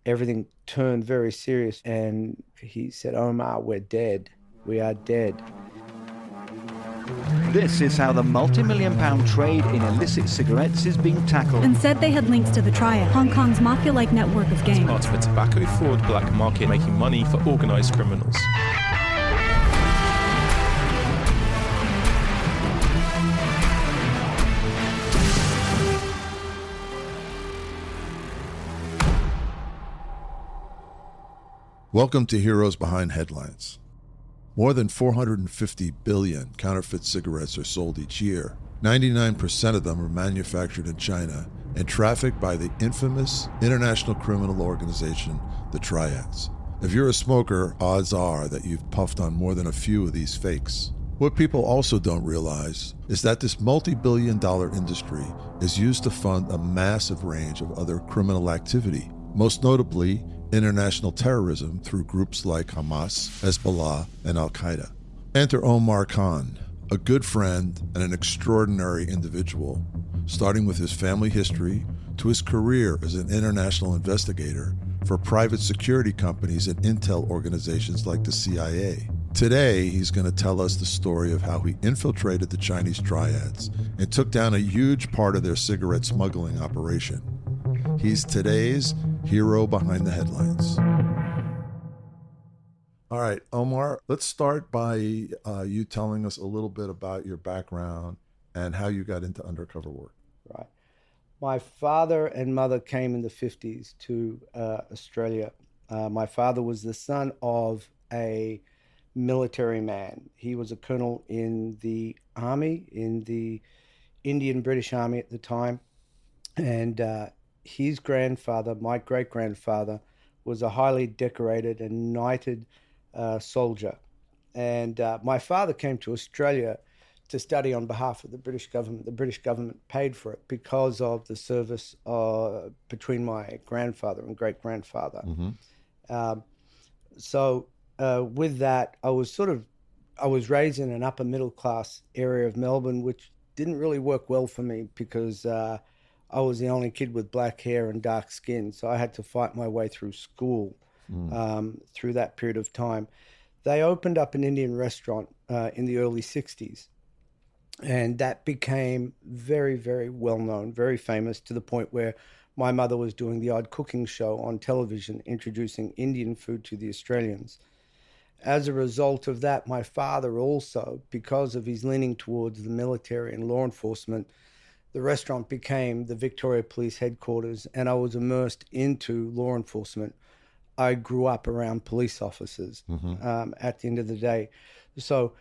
everything turned very serious. And he said, Omar, we're dead. We are dead. This is how the multi-million-pound trade in illicit cigarettes is being tackled. And said they had links to the Triad, Hong Kong's mafia-like network of gangs. Part of a tobacco fraud black market making money for organised criminals. Welcome to Heroes Behind Headlines. More than 450 billion counterfeit cigarettes are sold each year. 99% of them are manufactured in China and trafficked by the infamous international criminal organization, the Triads. If you're a smoker, odds are that you've puffed on more than a few of these fakes. What people also don't realize is that this multi-billion-dollar industry is used to fund a massive range of other criminal activity, most notably international terrorism through groups like Hamas, Hezbollah, and Al-Qaeda. Enter Omar Khan, a good friend and an extraordinary individual, starting with his family history to his career as an international investigator for private security companies and intel organizations like the CIA. Today, he's going to tell us the story of how he infiltrated the Chinese Triads and took down a huge part of their cigarette smuggling operation. He's today's hero behind the headlines. All right, Omar, let's start by you telling us a little bit about your background and how you got into undercover work. Right. My father and mother came in the 50s to Australia. My father was the son of a military man. He was a colonel in the army, in the Indian British Army at the time. And his grandfather, my great-grandfather, was a highly decorated and knighted soldier. And my father came to Australia to study on behalf of the British government. The British government paid for it because of the service between my grandfather and great-grandfather. Mm-hmm. So with that, I was raised in an upper middle class area of Melbourne, which didn't really work well for me because I was the only kid with black hair and dark skin, so I had to fight my way through school through that period of time. They opened up an Indian restaurant in the early 60s, and that became very, very well-known, very famous, to the point where my mother was doing the odd cooking show on television, introducing Indian food to the Australians. As a result of that, my father also, because of his leaning towards the military and law enforcement, the restaurant became the Victoria Police Headquarters, and I was immersed into law enforcement. I grew up around police officers at the end of the day. So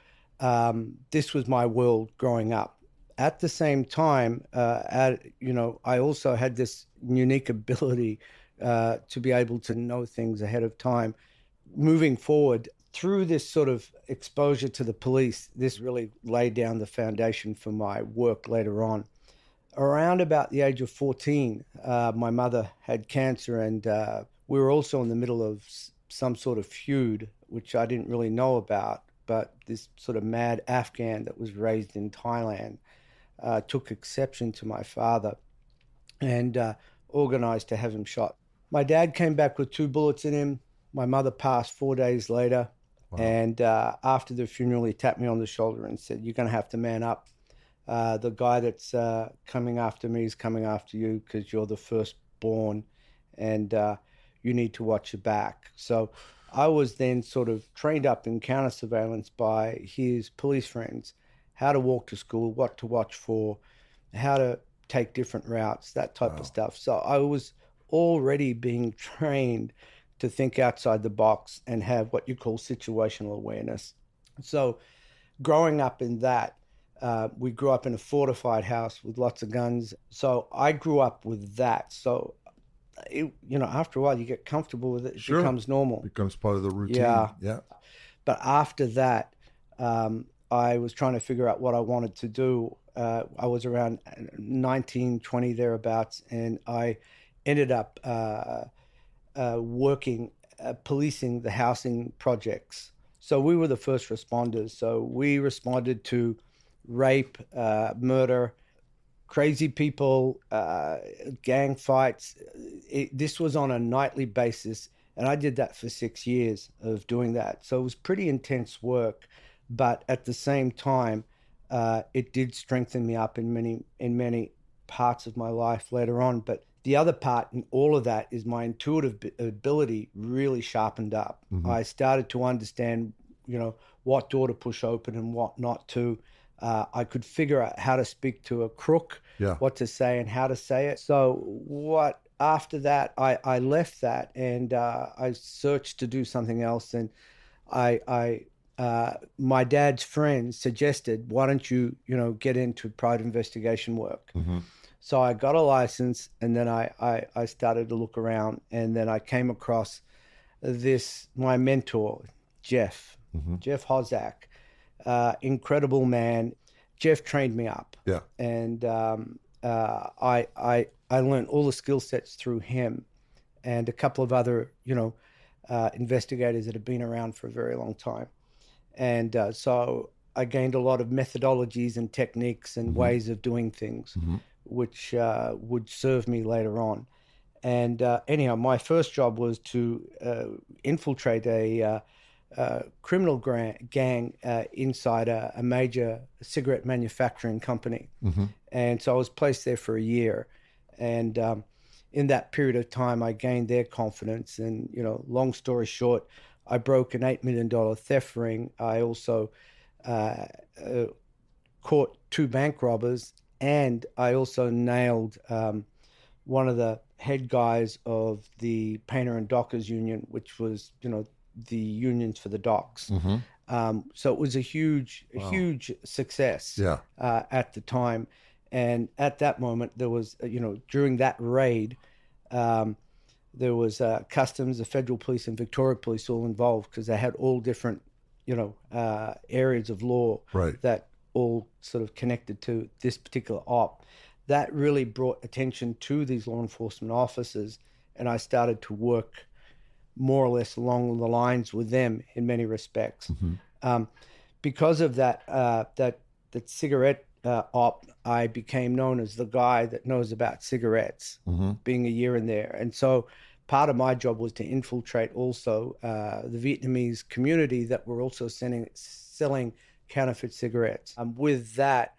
this was my world growing up. At the same time, I also had this unique ability to be able to know things ahead of time. Moving forward, through this sort of exposure to the police, this really laid down the foundation for my work later on. Around about the age of 14, my mother had cancer, and we were also in the middle of some sort of feud, which I didn't really know about, but this sort of mad Afghan that was raised in Thailand took exception to my father and organized to have him shot. My dad came back with 2 bullets in him. My mother passed 4 days later. Wow. And after the funeral, he tapped me on the shoulder and said, "You're going to have to man up. The guy that's coming after me is coming after you because you're the firstborn, and you need to watch your back." So I was then sort of trained up in counter surveillance by his police friends, how to walk to school, what to watch for, how to take different routes, that type of stuff. So I was already being trained to think outside the box and have what you call situational awareness. So growing up in that, we grew up in a fortified house with lots of guns. So I grew up with that. So, after a while you get comfortable with it. It becomes normal. It becomes part of the routine. Yeah. But after that, I was trying to figure out what I wanted to do. I was around 19, 20 thereabouts, and I ended up working, policing the housing projects. So we were the first responders. So we responded to rape, murder, crazy people, gang fights. This was on a nightly basis, and I did that for 6 years of doing that. So it was pretty intense work, but at the same time, it did strengthen me up in many parts of my life later on. But the other part in all of that is my intuitive ability really sharpened up. I started to understand, what door to push open and what not to. I could figure out how to speak to a crook, what to say and how to say it. So after that, I left that and I searched to do something else. And my dad's friend suggested, why don't you, get into private investigation work? So I got a license, and then I started to look around, and then I came across my mentor, Jeff Hozak, incredible man. Jeff trained me up. Yeah. And I learned all the skill sets through him and a couple of other, investigators that have been around for a very long time. And so I gained a lot of methodologies and techniques and ways of doing things, which would serve me later on. And anyhow, my first job was to infiltrate a criminal gang inside a major cigarette manufacturing company. And so I was placed there for a year. And in that period of time, I gained their confidence. And, long story short, I broke an $8 million theft ring. I also caught 2 bank robbers, and I also nailed one of the head guys of the Painter and Dockers Union, which was, the unions for the docks. So it was a huge success at the time. And at that moment, there was, during that raid, there was customs, the federal police, and Victoria Police all involved, because they had all different, areas of law that all sort of connected to this particular op. That really brought attention to these law enforcement officers, and I started to work more or less along the lines with them in many respects. Because of that cigarette op, I became known as the guy that knows about cigarettes, being a year in there. And so part of my job was to infiltrate also the Vietnamese community that were also selling counterfeit cigarettes. With that,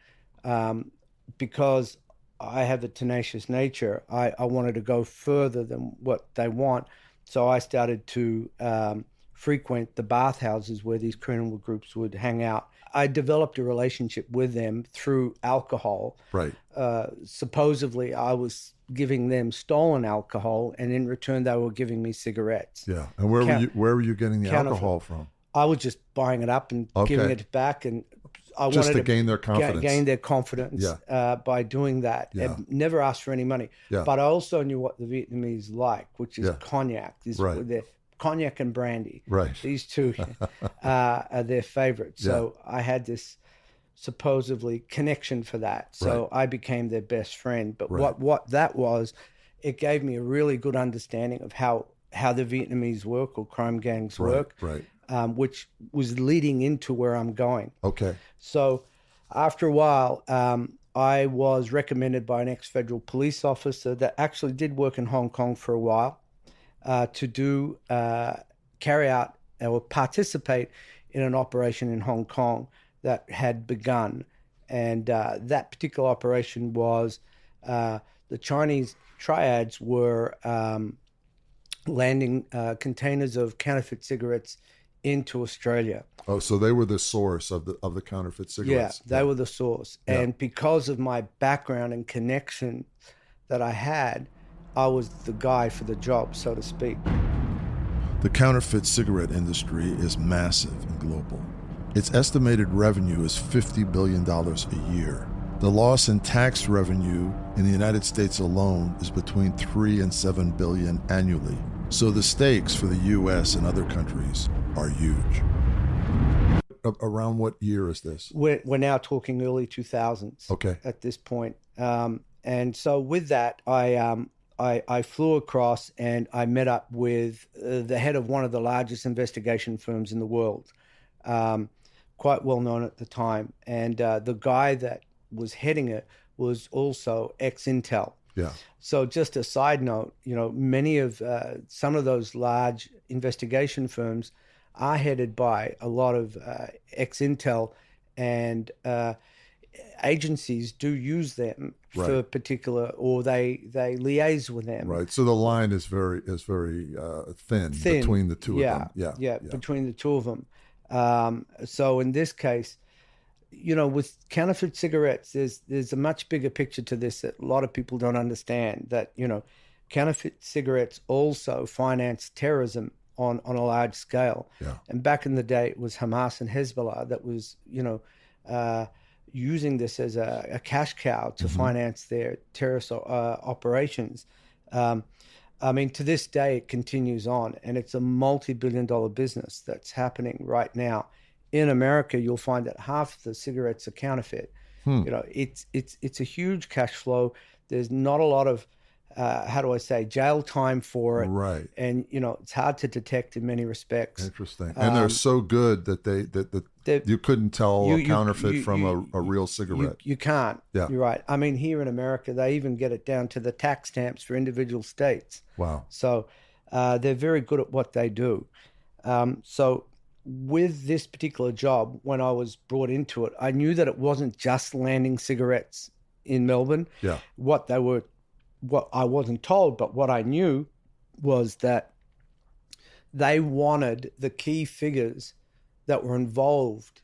because I have a tenacious nature, I wanted to go further than what they want. So I started to frequent the bathhouses where these criminal groups would hang out. I developed a relationship with them through alcohol. Supposedly, I was giving them stolen alcohol, and in return, they were giving me cigarettes. Yeah. And where were you getting the alcohol from? I was just buying it up and giving it back, and I just wanted to gain their confidence. Gain their confidence by doing that. And never asked for any money. But I also knew what the Vietnamese like, which is cognac. They're cognac and brandy. These two are their favorites. So I had this supposedly connection for that. So I became their best friend. But what that was, it gave me a really good understanding of how the Vietnamese work, or crime gangs work. Which was leading into where I'm going. So after a while, I was recommended by an ex-federal police officer that actually did work in Hong Kong for a while to carry out or participate in an operation in Hong Kong that had begun. And that particular operation was the Chinese Triads were landing containers of counterfeit cigarettes into Australia. Oh, so they were the source of the counterfeit cigarettes. Yeah, they were the source. And because of my background and connection that I had, I was the guy for the job, so to speak. The counterfeit cigarette industry is massive and global. Its estimated revenue is $50 billion a year. The loss in tax revenue in the United States alone is between $3 and $7 billion annually. So the stakes for the U.S. and other countries are huge. Around what year is this? We're now talking early 2000s. At this point. And so with that, I flew across and I met up with the head of one of the largest investigation firms in the world, quite well known at the time. And the guy that was heading it was also ex-Intel. Yeah. So just a side note, many of some of those large investigation firms are headed by a lot of ex-Intel, and agencies do use them for particular, or they liaise with them. Right. So the line is very thin between the two of them. Yeah. Between the two of them. So in this case, with counterfeit cigarettes, there's a much bigger picture to this that a lot of people don't understand. That counterfeit cigarettes also finance terrorism on a large scale. Yeah. And back in the day, it was Hamas and Hezbollah that was using this as a cash cow to finance their terrorist operations. To this day, it continues on, and it's a multi-billion-dollar business that's happening right now. In America, you'll find that half the cigarettes are counterfeit. It's a huge cash flow. There's not a lot of jail time for it. Right. And it's hard to detect in many respects. Interesting. And they're so good that you couldn't tell a counterfeit from a real cigarette. You can't. Yeah. You're right. Here in America, they even get it down to the tax stamps for individual states. Wow. So they're very good at what they do. So with this particular job, when I was brought into it, I knew that it wasn't just landing cigarettes in Melbourne. Yeah. What I wasn't told, but what I knew was that they wanted the key figures that were involved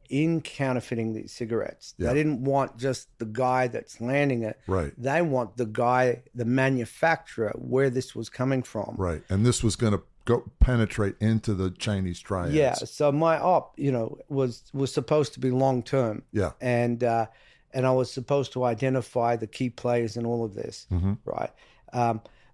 in counterfeiting these cigarettes. Yeah. They didn't want just the guy that's landing it. Right. They want the guy, the manufacturer, where this was coming from. Right. And this was going to go penetrate into the Chinese Triads. Yeah. So my op, was supposed to be long term. Yeah. And I was supposed to identify the key players in all of this, right?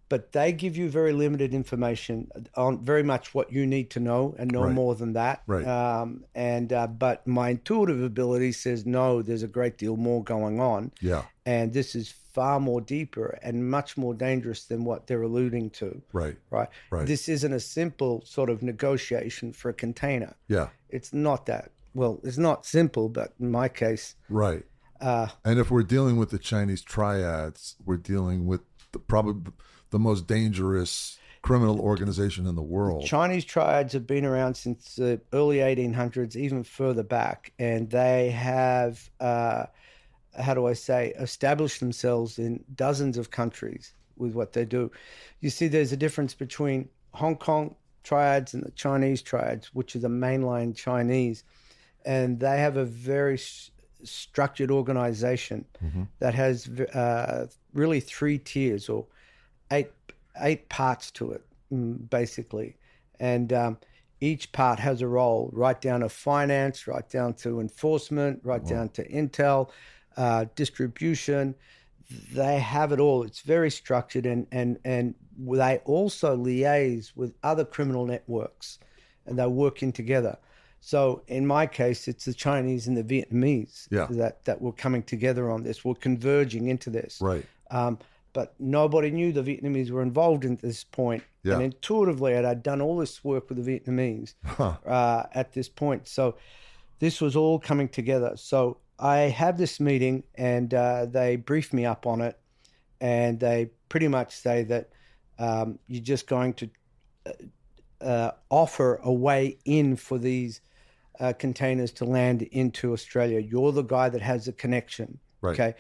But they give you very limited information on very much what you need to know, and no more than that. Right. But my intuitive ability says, no, there's a great deal more going on. Yeah. And this is far more deeper and much more dangerous than what they're alluding to. Right. Right. Right. This isn't a simple sort of negotiation for a container. Yeah. It's not that. Well, it's not simple, but in my case. Right. And if we're dealing with the Chinese Triads, we're dealing with probably the most dangerous criminal organization in the world. Chinese Triads have been around since the early 1800s, even further back, and they have, established themselves in dozens of countries with what they do. You see, there's a difference between Hong Kong Triads and the Chinese Triads, which are the mainline Chinese, and they have a very structured organization that has really 3 tiers or eight parts to it, basically. And each part has a role, right down to finance, right down to enforcement, right down to intel, distribution. They have it all. It's very structured, and they also liaise with other criminal networks, and they're working together. So in my case, it's the Chinese and the Vietnamese that were coming together on this, were converging into this. Right. But nobody knew the Vietnamese were involved at this point. Yeah. And intuitively, I'd done all this work with the Vietnamese at this point. So this was all coming together. So I had this meeting, and they briefed me up on it. And they pretty much say that you're just going to offer a way in for these containers to land into Australia. You're the guy that has a connection. Right. Okay.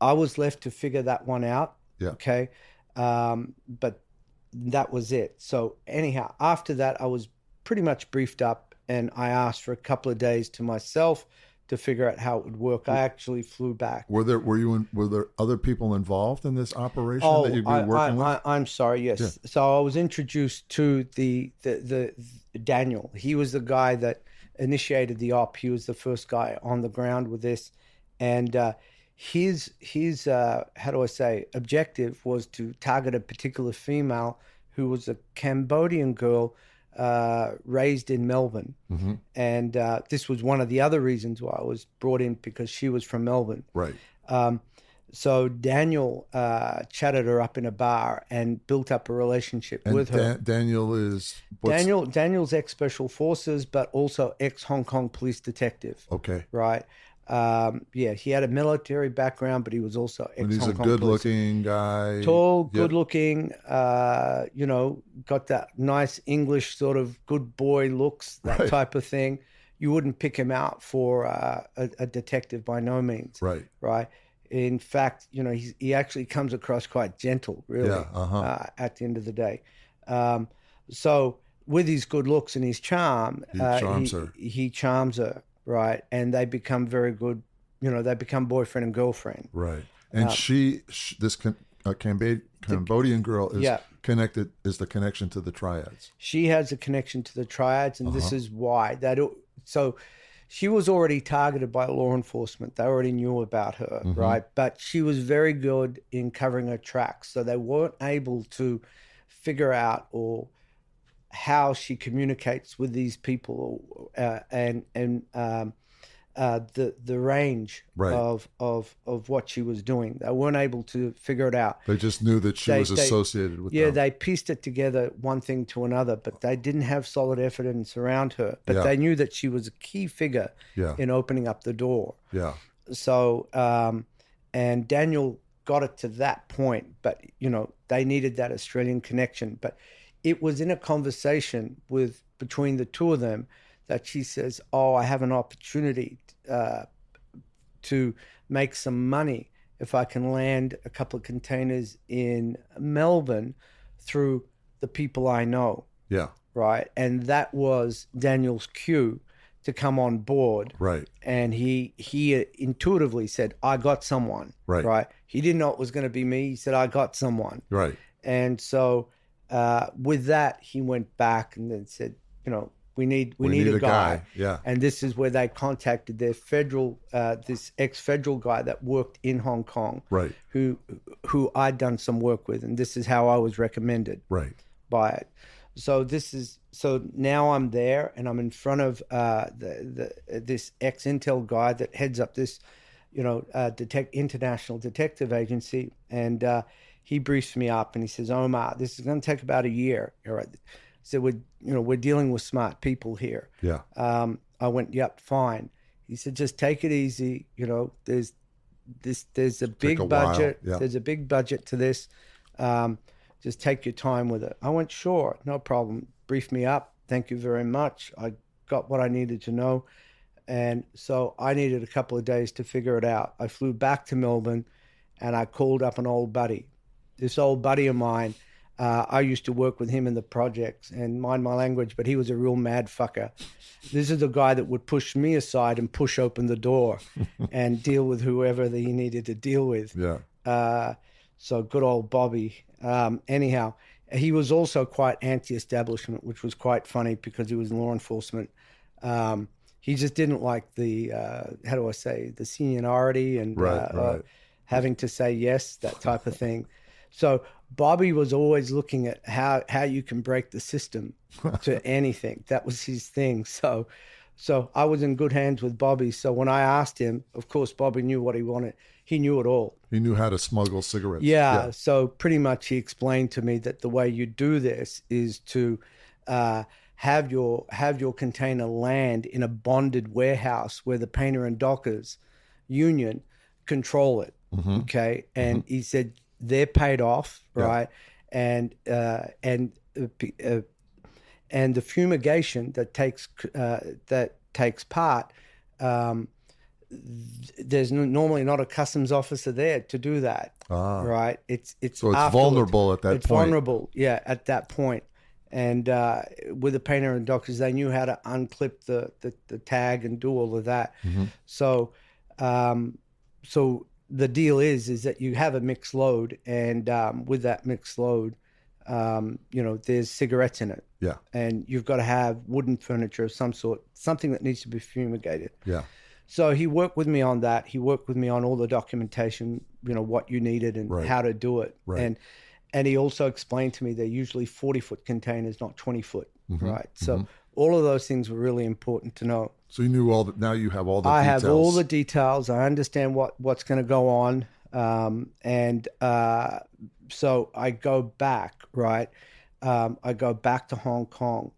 I was left to figure that one out. Yeah. Okay. But that was it. So anyhow, after that, I was pretty much briefed up, and I asked for a couple of days to myself to figure out how it would work. I actually flew back. Were there other people involved in this operation that you'd be working with? I'm sorry. Yes. Yeah. So I was introduced to the Daniel. He was the guy that initiated the op. He was the first guy on the ground with this, and his objective was to target a particular female who was a Cambodian girl raised in Melbourne. And this was one of the other reasons why I was brought in, because she was from Melbourne. Right. So Daniel chatted her up in a bar and built up a relationship with her. Daniel is... Daniel's ex-Special Forces, but also ex-Hong Kong police detective. Okay. Right. Yeah, he had a military background, but he was also And he's a ex-Hong Kong police. good-looking guy. Tall, Yeah. good-looking, got that nice English sort of good boy looks, that Right. type of thing. You wouldn't pick him out for a detective by no means. Right. Right. In fact, he actually comes across quite gentle, really, Yeah, at the end of the day. So with his good looks and his charm, He charms her. He charms her, right? And they become very good, they become boyfriend and girlfriend. Right. And this Cambodian girl is Yeah. connected, is the connection to the Triads. She has a connection to the Triads, and this is why. So she was already targeted by law enforcement. They already knew about her, right? But she was very good in covering her tracks, so they weren't able to figure out or how she communicates with these people, and the range Right. of what she was doing. They weren't able to figure it out. They just knew that she was associated with Yeah, them. they pieced it together, one thing to another, but they didn't have solid evidence around her. But Yeah. they knew that she was a key figure Yeah. in opening up the door. Yeah. So, and Daniel got it to that point, but, they needed that Australian connection. But it was in a conversation between the two of them that she says, "Oh, I have an opportunity to make some money if I can land a couple of containers in Melbourne through the people I know." Yeah. Right. And that was Daniel's cue to come on board. Right. And he intuitively said, "I got someone." Right. Right. He didn't know it was going to be me. He said, "I got someone." Right. And so with that, he went back and then said, we need a guy. Yeah. And this is where they contacted their this ex-federal guy that worked in Hong Kong, Right. who I'd done some work with, and this is how I was recommended Right. by it. So now I'm there, and I'm in front of this ex-Intel guy that heads up this, international detective agency, and he briefs me up, and he says, "Omar, this is going to take about a year." All right. So we're dealing with smart people here. Yeah. I went, "Yep, fine." He said, "Just take it easy. There's a big a while. budget. Yeah. There's a big budget to this. Just take your time with it." I went, "Sure, no problem." Brief me up. Thank you very much. I got what I needed to know. And so I needed a couple of days to figure it out. I flew back to Melbourne, and I called up an old buddy. This old buddy of mine, I used to work with him in the projects, and mind my language, but he was a real mad fucker. This is the guy that would push me aside and push open the door and deal with whoever that he needed to deal with. Yeah. So good old Bobby. Anyhow, he was also quite anti-establishment, which was quite funny because he was in law enforcement. He just didn't like the, the seniority and Right. having to say yes, that type of thing. So Bobby was always looking at how you can break the system to anything. That was his thing. So I was in good hands with Bobby. So when I asked him, of course, Bobby knew what he wanted. He knew it all. He knew how to smuggle cigarettes. Yeah. So pretty much he explained to me that the way you do this is to have your container land in a bonded warehouse where the painter and dockers union control it. Okay. And he said they're paid off, right? And the fumigation that takes part, there's normally not a customs officer there to do that, right? It's So it's vulnerable at that point. It's vulnerable, yeah, at that point. And with the painter and dockers, they knew how to unclip the tag and do all of that. So the deal is that you have a mixed load, and with that mixed load, there's cigarettes in it. Yeah. And you've got to have wooden furniture of some sort, something that needs to be fumigated. Yeah. So he worked with me on that. He worked with me on all the documentation, what you needed and how to do it. Right. And he also explained to me they're usually 40-foot containers, not 20-foot, right? So all of those things were really important to know. So you knew now you have all the I details. have all the details. I understand what's going to go on. So I go back, right? I go back to Hong Kong.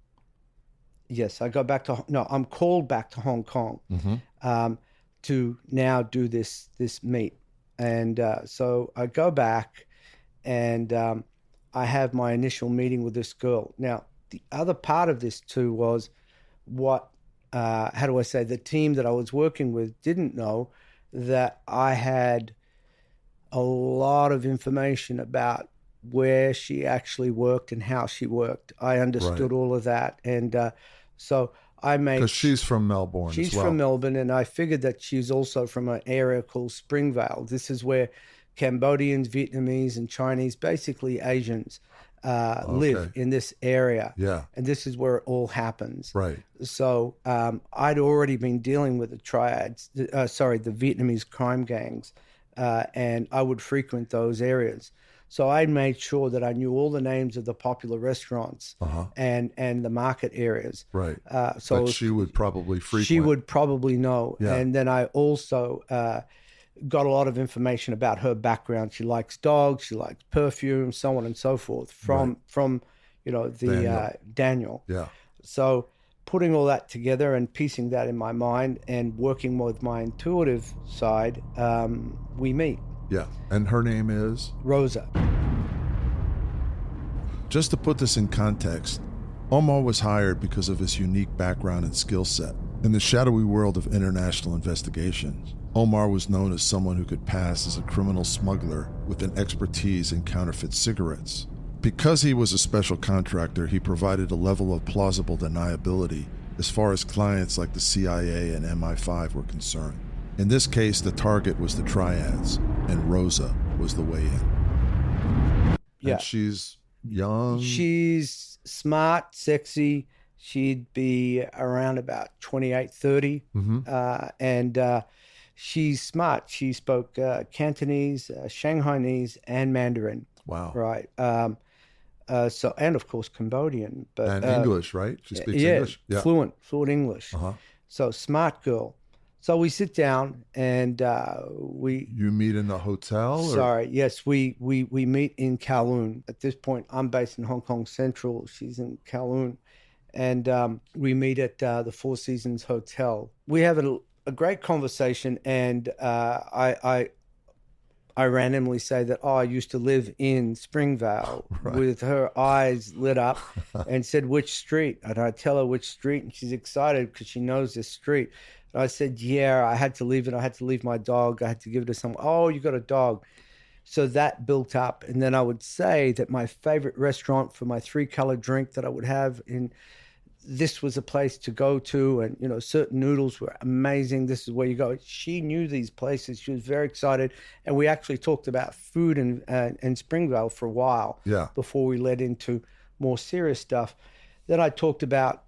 Yes, I'm called back to Hong Kong to now do this meet. And so I go back, and I have my initial meeting with this girl. Now, the other part of this too was what, how do I say, the team that I was working with didn't know that I had a lot of information about where she actually worked and how she worked. I understood all of that. And so I made... Because she's from Melbourne She's as well. from Melbourne, and I figured that she's also from an area called Springvale. This is where Cambodians, Vietnamese, and Chinese, basically Asians, live in this area. Yeah. And this is where it all happens. Right. So I'd already been dealing with the triads, the Vietnamese crime gangs, and I would frequent those areas. So I made sure that I knew all the names of the popular restaurants and the market areas. Right. So that she would probably frequent. She would probably know. Yeah. And then I also got a lot of information about her background. She likes dogs, she likes perfume, so on and so forth from Daniel. Yeah. So putting all that together and piecing that in my mind and working with my intuitive side, we meet. Yeah. And her name is? Rosa. Just to put this in context, Omar was hired because of his unique background and skill set. In the shadowy world of international investigations, Omar was known as someone who could pass as a criminal smuggler with an expertise in counterfeit cigarettes. Because he was a special contractor, he provided a level of plausible deniability as far as clients like the CIA and MI5 were concerned. In this case, the target was the Triads, and Rosa was the way in. Yeah. And she's young. She's smart, sexy. She'd be around about 28, 30. And she's smart. She spoke Cantonese, Shanghainese, and Mandarin. Wow. Right. So, and of course, Cambodian. But And English, right? She speaks yeah, English? Yeah. Fluent English. So smart girl. So we sit down and You meet in a hotel? Yes, we meet in Kowloon. At this point, I'm based in Hong Kong Central. She's in Kowloon. And we meet at the Four Seasons Hotel. We have a great conversation, and I randomly say that, I used to live in Springvale, with her eyes lit up, and said, which street? And I tell her which street, and she's excited because she knows this street. And I said, yeah, I had to leave it. I had to leave my dog. I had to give it to someone. Oh, you got a dog. So that built up. And then I would say that my favorite restaurant for my 3-color drink that I would have this was a place to go to, and certain noodles were amazing. This is where you go. She knew these places. She was very excited, and we actually talked about food in Springvale for a while. Yeah. Before we led into more serious stuff. Then I talked about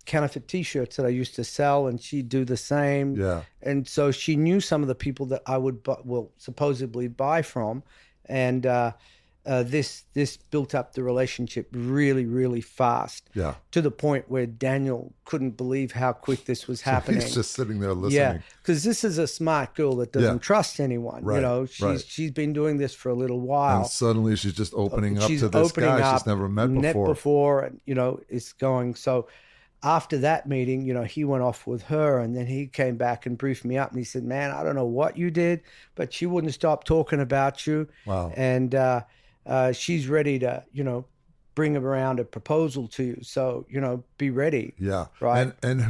counterfeit T-shirts that I used to sell, and she'd do the same. Yeah. And so she knew some of the people that I would supposedly buy from, and this built up the relationship really, really fast. Yeah. To the point where Daniel couldn't believe how quick this was happening. He's just sitting there listening. Yeah, because this is a smart girl that doesn't trust anyone. Right, She's been doing this for a little while. And suddenly she's just opening up to this guy she's never met before. And it's going. So after that meeting, he went off with her, and then he came back and briefed me up, and he said, man, I don't know what you did, but she wouldn't stop talking about you. Wow. And she's ready to, bring around a proposal to you. So, be ready. Yeah. Right. And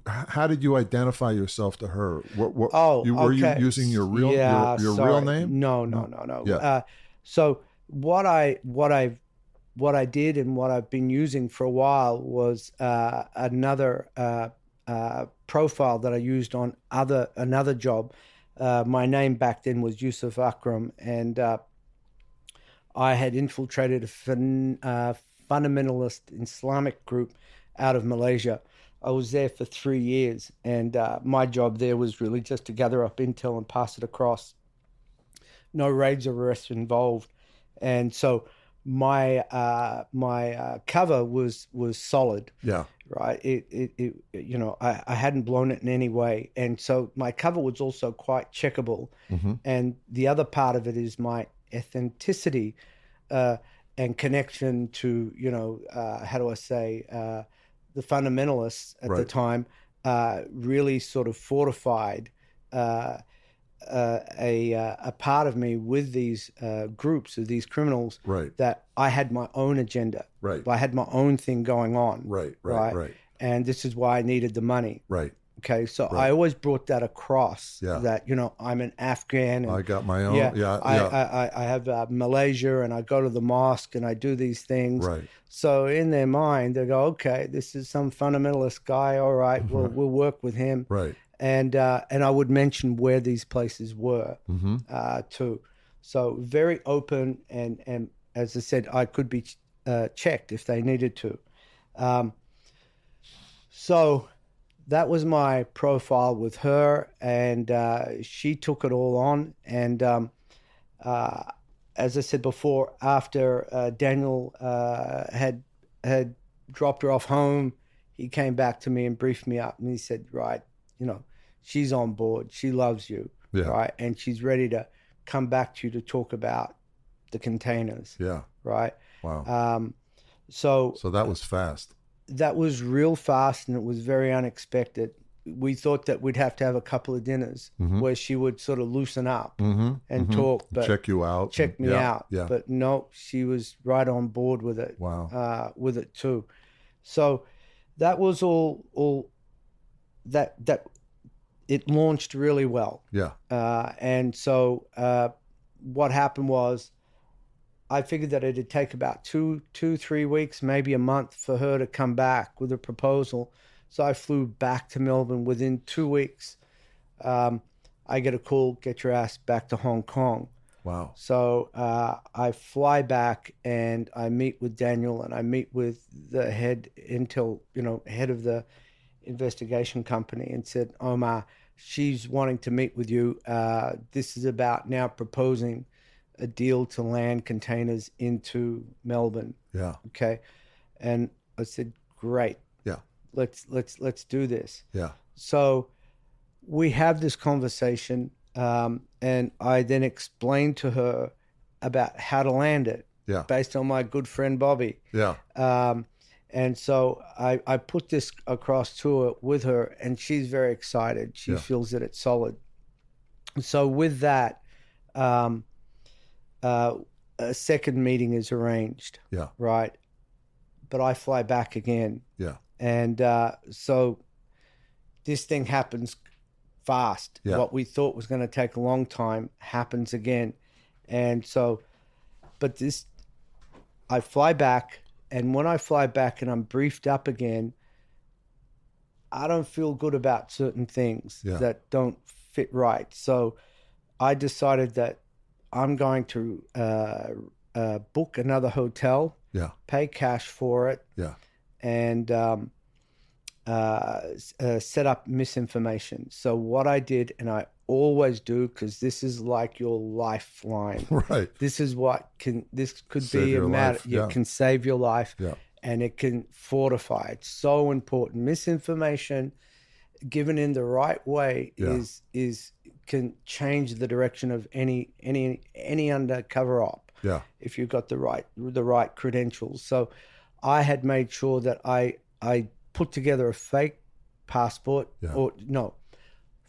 how did you identify yourself to her? Were you using your real real name? No. Yeah. So what I did and what I've been using for a while was another profile that I used on another job. My name back then was Yusuf Akram, and I had infiltrated a fundamentalist Islamic group out of Malaysia. I was there for 3 years, and my job there was really just to gather up intel and pass it across. No raids or arrests involved, and so my cover was solid. Yeah. Right. I hadn't blown it in any way, and so my cover was also quite checkable. And the other part of it is my authenticity and connection to the fundamentalists at the time really sort of fortified a part of me with these groups of these criminals, Right. that I had my own agenda. Right. I had my own thing going on. Right. And this is why I needed the money. Right. Okay, so Right. I always brought that across. Yeah. That I'm an Afghan. And, I got my own. I have Malaysia, and I go to the mosque and I do these things. Right. So in their mind, they go, okay, this is some fundamentalist guy. All right, we'll work with him. Right. And I would mention where these places were too. So very open, and as I said, I could be checked if they needed to. So that was my profile with her, and she took it all on. And as I said before, after Daniel had dropped her off home, he came back to me and briefed me up, and he said, right, she's on board. She loves you, right? And she's ready to come back to you to talk about the containers. Yeah. Right? Wow. So that was fast. That was real fast, and it was very unexpected. We thought that we'd have to have a couple of dinners where she would sort of loosen up and talk. But check you out. Check me out. Yeah. But no, she was right on board with it. Wow. With it too. So that was all that it launched really well. Yeah. And so what happened was, I figured that it'd take about 2-3 weeks, maybe a month, for her to come back with a proposal. So I flew back to Melbourne. Within 2 weeks, I get a call, get your ass back to Hong Kong. Wow. So I fly back, and I meet with Daniel, and I meet with the head head of the investigation company, and said, Omar, she's wanting to meet with you. This is about now proposing a deal to land containers into Melbourne. Yeah. Okay. And I said, great. Yeah. Let's do this. Yeah. So we have this conversation, and I then explained to her about how to land it. Yeah. Based on my good friend Bobby. Yeah. And so I put this across to her with her, and she's very excited. She feels that it's solid. So with that, a second meeting is arranged. Yeah. Right. But I fly back again. Yeah. And so this thing happens fast. Yeah. What we thought was going to take a long time happens again. And so, but I fly back, and when I fly back and I'm briefed up again, I don't feel good about certain things that don't fit right. So I decided that I'm going to book another hotel, pay cash for it, and set up misinformation. So what I did, and I always do, because this is like your lifeline. Right. This is this could Save be a your matter. life. It can save your life. Yeah. And it can fortify. It's so important. Misinformation given in the right way can change the direction of any undercover op. Yeah. If you've got the right credentials. So I had made sure that I put together a fake passport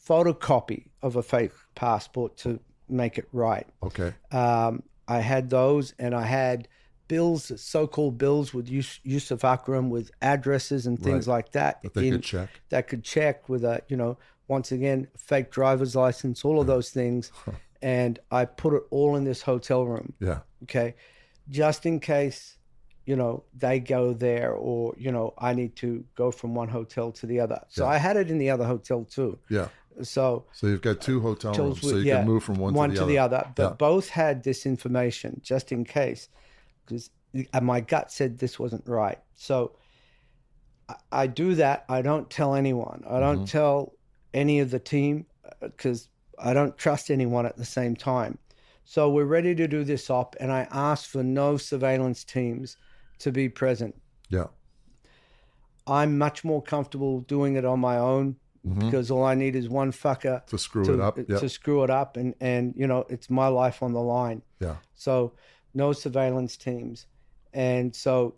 photocopy of a fake passport to make it right. Okay. I had those, and I had bills, so-called bills with Yusuf Akram, with addresses and things like that. That they could check. That could check with a, once again, fake driver's license, all of those things. And I put it all in this hotel room. Yeah. Okay. Just in case, they go there, or, I need to go from one hotel to the other. So I had it in the other hotel too. Yeah. So you've got two hotel rooms, so you can move from one to the other. But both had this information just in case, because my gut said this wasn't right. So I do that. I don't tell anyone. I don't tell any of the team, because I don't trust anyone at the same time. So we're ready to do this op, and I asked for no surveillance teams to be present. Yeah. I'm much more comfortable doing it on my own, because all I need is one fucker to screw it up. To screw it up, and it's my life on the line. Yeah. So no surveillance teams, and so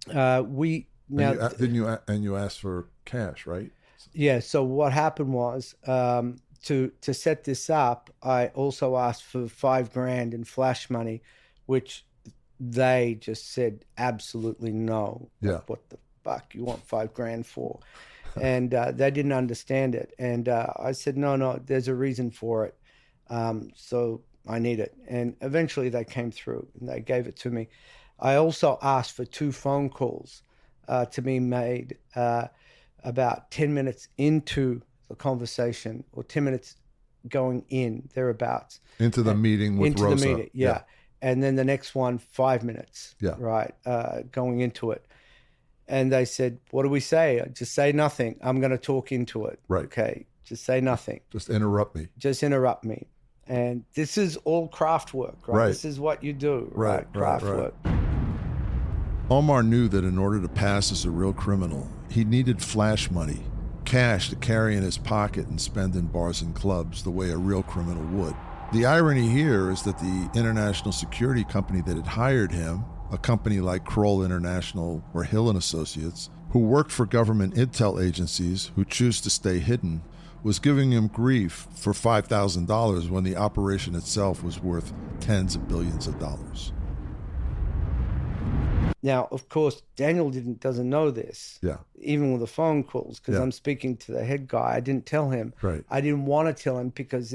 you asked for cash, right? Yeah. So what happened was, to set this up, I also asked for $5,000 in flash money, which they just said absolutely no. Yeah. Like, what the fuck you want $5,000 for? And they didn't understand it. And I said, no, there's a reason for it. So I need it. And eventually they came through and they gave it to me. I also asked for 2 phone calls to be made about 10 minutes into the conversation, or 10 minutes going in, thereabouts. Into the meeting with Rosa. Into the meeting, yeah. And then the next one, 5 minutes, yeah, right, going into it. And they said, what do we say? Just say nothing. I'm going to talk into it. Right. Okay, just say nothing. Just interrupt me. Just interrupt me. And this is all craft work, right? This is what you do, right? Craft work. Omar knew that in order to pass as a real criminal, he needed flash money, cash to carry in his pocket and spend in bars and clubs the way a real criminal would. The irony here is that the international security company that had hired him, a company like Kroll International or Hill and Associates, who worked for government intel agencies who choose to stay hidden, was giving him grief for $5,000 when the operation itself was worth tens of billions of dollars. Now, of course, Daniel doesn't know this. Yeah. Even with the phone calls, because I'm speaking to the head guy. I didn't tell him. Right. I didn't want to tell him because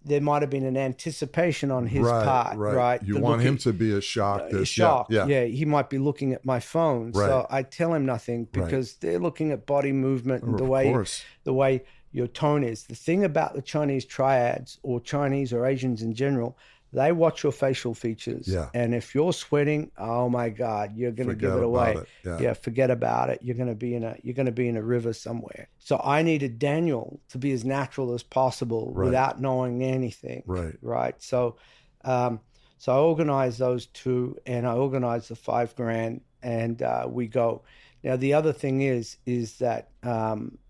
there might have been an anticipation on his part. Right. You want him to be as shocked as shocked. Yeah. He might be looking at my phone. Right. So I tell him nothing because they're looking at body movement and the way your tone is. The thing about the Chinese Triads, or Chinese or Asians in general, they watch your facial features. Yeah. And if you're sweating, oh my God, you're going to give it away. Yeah, forget about it. You're going to be in a river somewhere. So I needed Daniel to be as natural as possible without knowing anything. Right. So I organized those 2, and I organized the $5,000, and we go. Now the other thing is that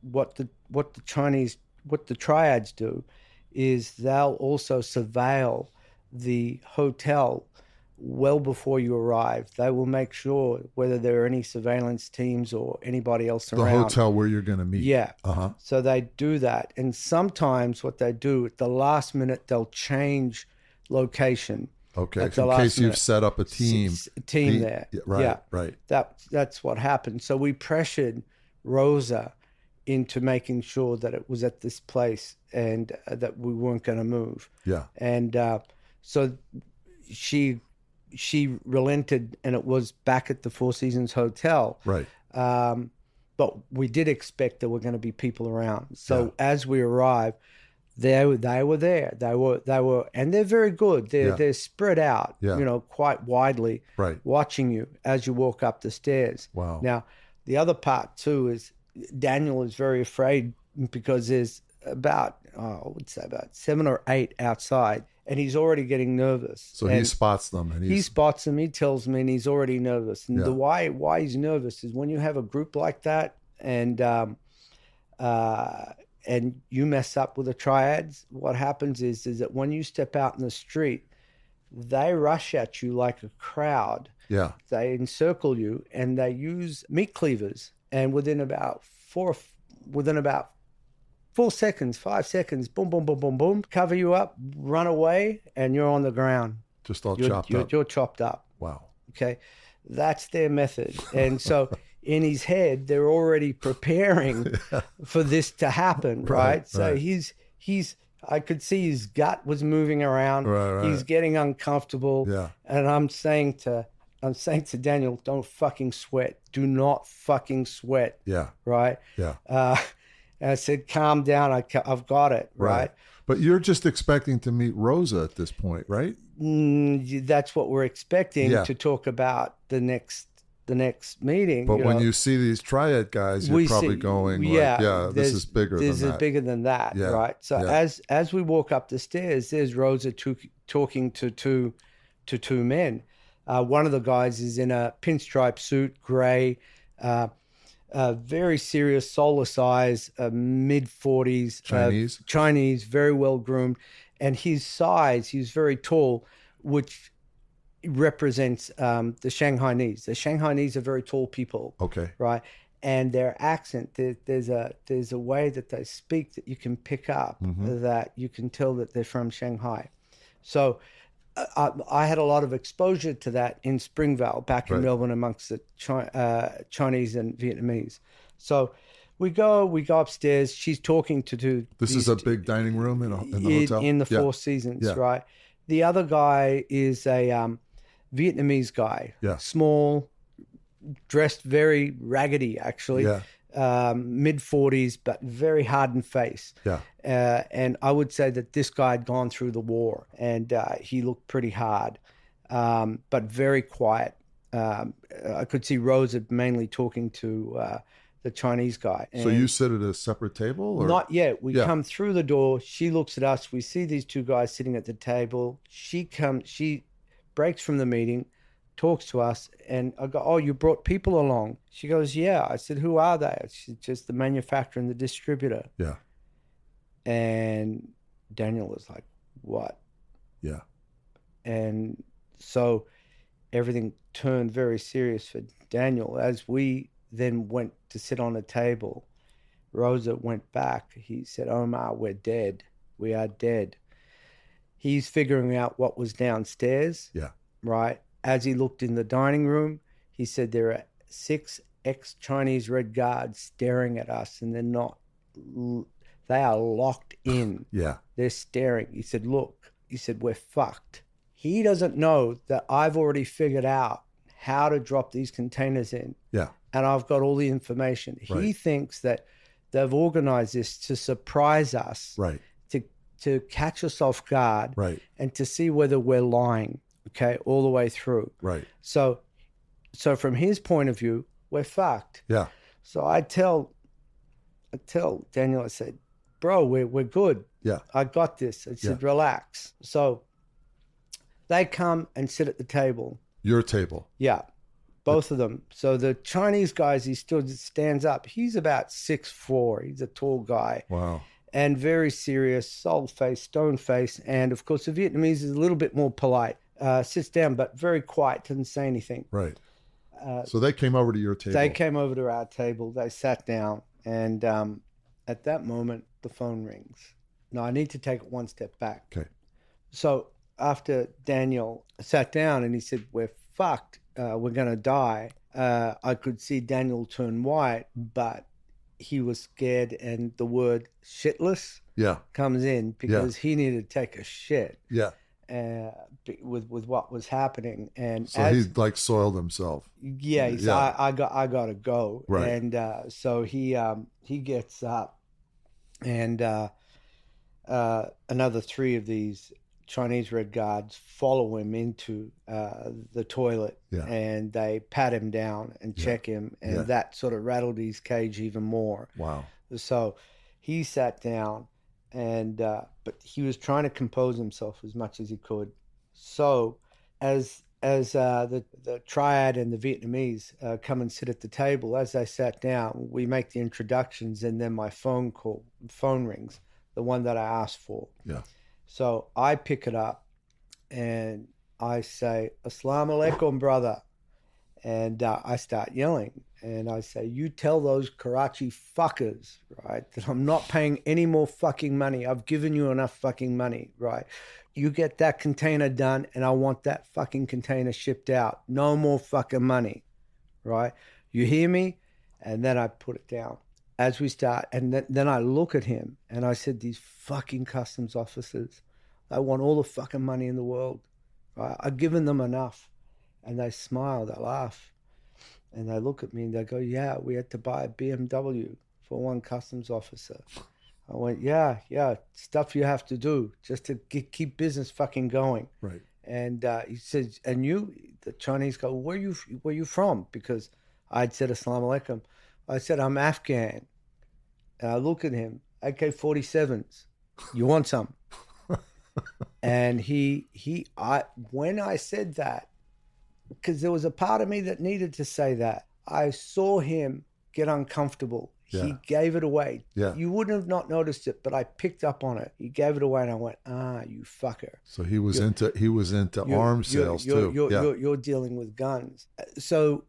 what the Triads do is they'll also surveil the hotel well before you arrive. They will make sure whether there are any surveillance teams or anybody else around. The hotel where you're going to meet. Yeah. Uh-huh. So they do that. And sometimes what they do at the last minute, they'll change location. Okay. So in case you've set up a team. There. Right. That's what happened. So we pressured Rosa into making sure that it was at this place and that we weren't going to move. Yeah. And so she relented, and it was back at the Four Seasons Hotel. Right. But we did expect there were going to be people around. So as we arrived, they were there. They were, and they're very good. They're spread out, quite widely, watching you as you walk up the stairs. Wow. Now, the other part too is Daniel is very afraid because there's about, I would say about 7 or 8 outside. And he's already getting nervous. So he spots them. And he spots them. He tells me, and he's already nervous. And the why he's nervous is when you have a group like that, and you mess up with the Triads, what happens is that when you step out in the street, they rush at you like a crowd. Yeah. They encircle you, and they use meat cleavers. And within about 4 seconds, 5 seconds, boom, boom, boom, boom, boom, cover you up, run away, and you're on the ground. Just all chopped up. You're chopped up. Wow. Okay. That's their method. And so in his head, they're already preparing for this to happen, right? So he's I could see his gut was moving around. Right. He's getting uncomfortable. Yeah. And I'm saying to Daniel, don't fucking sweat. Do not fucking sweat. Yeah. Right? Yeah. And I said, calm down. I've got it. Right. But you're just expecting to meet Rosa at this point, right? That's what we're expecting to talk about the next meeting. But when you see these Triad guys, you're probably going, this is bigger than that. This is bigger than that, right? So as we walk up the stairs, there's Rosa talking to two men. One of the guys is in a pinstripe suit, gray, very serious, soulless eyes, mid-40s. Chinese, very well groomed. And his size, he's very tall, which represents the Shanghainese. The Shanghainese are very tall people. Okay. Right? and their accent, there's a way that they speak that you can pick up, that you can tell that they're from Shanghai. So I had a lot of exposure to that in Springvale, back in Melbourne, amongst the Chinese and Vietnamese. So we go upstairs. She's talking to This is a big dining room in the hotel? In the Four Seasons, right? The other guy is a Vietnamese guy, small, dressed very raggedy, actually, mid-40s, but very hardened face. And I would say that this guy had gone through the war, and he looked pretty hard, but very quiet. I could see Rosa mainly talking to the Chinese guy. And so you sit at a separate table? Or? Not yet. We come through the door. She looks at us. We see these two guys sitting at the table. She breaks from the meeting, talks to us, and I go, "Oh, you brought people along?" She goes, "Yeah." I said, "Who are they?" She's just the manufacturer and the distributor. Yeah. And Daniel was like, "What?" Yeah. And so everything turned very serious for Daniel. As we then went to sit on a table, Rosa went back. He said, "Omar, we're dead. We are dead." He's figuring out what was downstairs. Yeah. Right? As he looked in the dining room, he said there are 6 ex-Chinese Red Guards staring at us, and they are locked in. Yeah. They're staring. He said, "Look," he said, "we're fucked." He doesn't know that I've already figured out how to drop these containers in. Yeah. And I've got all the information. Right. He thinks that they've organized this to surprise us. Right. To catch us off guard. Right. And to see whether we're lying. Okay, all the way through. Right. So from his point of view, we're fucked. Yeah. So I tell Daniel, I said, "Bro, we're good. Yeah. I got this." I said, "Relax." So they come and sit at the table. Your table. Yeah, both of them. So the Chinese guys, he still stands up. He's about 6'4". He's a tall guy. Wow. And very serious, soul face, stone face. And of course, the Vietnamese is a little bit more polite. Sits down, but very quiet, doesn't say anything. Right. So they came over to your table. They came over to our table. They sat down. And at that moment, the phone rings. Now, I need to take it one step back. Okay. So after Daniel sat down and he said, "We're fucked. We're going to die." I could see Daniel turn white, but he was scared, and the word shitless comes in because he needed to take a shit. Yeah. With what was happening, and so he like soiled himself. Yeah, he said, I got to go. Right. And so he gets up, and another 3 of these Chinese Red Guards follow him into the toilet, and they pat him down and check him, and that sort of rattled his cage even more. Wow. So he sat down, and but he was trying to compose himself as much as he could. So as the Triad and the Vietnamese come and sit at the table, as they sat down, we make the introductions, and then my phone rings, the one that I asked for. Yeah. So I pick it up and I say, "Assalamu alaikum, brother." And I start yelling, and I say, "You tell those Karachi fuckers, right, that I'm not paying any more fucking money. I've given you enough fucking money, right? You get that container done, and I want that fucking container shipped out. No more fucking money, right? You hear me?" And then I put it down. As we start, and then I look at him, and I said, "These fucking customs officers, they want all the fucking money in the world, right? I've given them enough." And they smile, they laugh, and they look at me and they go, "Yeah, we had to buy a BMW for one customs officer." I went, yeah, stuff you have to do just to keep business fucking going. Right. And he said, "And you?" The Chinese go, where you from?" Because I'd said, "Assalamu alaikum." I said, "I'm Afghan." And I look at him, AK-47s. You want some? And when I said that, because there was a part of me that needed to say that, I saw him get uncomfortable. Yeah. He gave it away. Yeah. You wouldn't have not noticed it, but I picked up on it. He gave it away, and I went, "You fucker." So he was into arms sales too. You're dealing with guns. So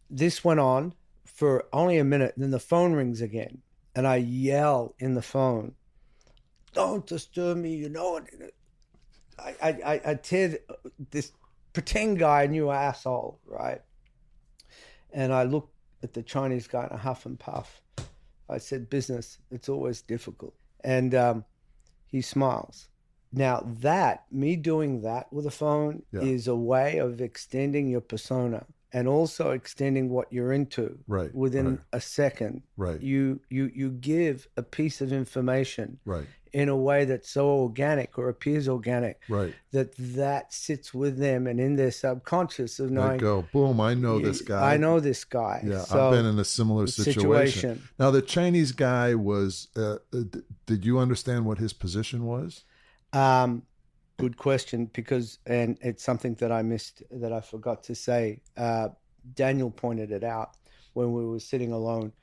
this went on for only a minute. Then the phone rings again, and I yell in the phone, "Don't disturb me, you know it." I tear this pretend guy a new asshole, right? And I looked at the Chinese guy in a huff and puff. I said, "Business, it's always difficult." And he smiles. Now me doing that with a phone is a way of extending your persona and also extending what you're into within a second. Right. You give a piece of information Right. in a way that's so organic or appears organic that sits with them and in their subconscious of knowing, they go, boom, I know this guy. I know this guy. Yeah, so, I've been in a similar situation. Now, the Chinese guy was, did you understand what his position was? Good question, and it's something that I missed, that I forgot to say. Daniel pointed it out when we were sitting alone.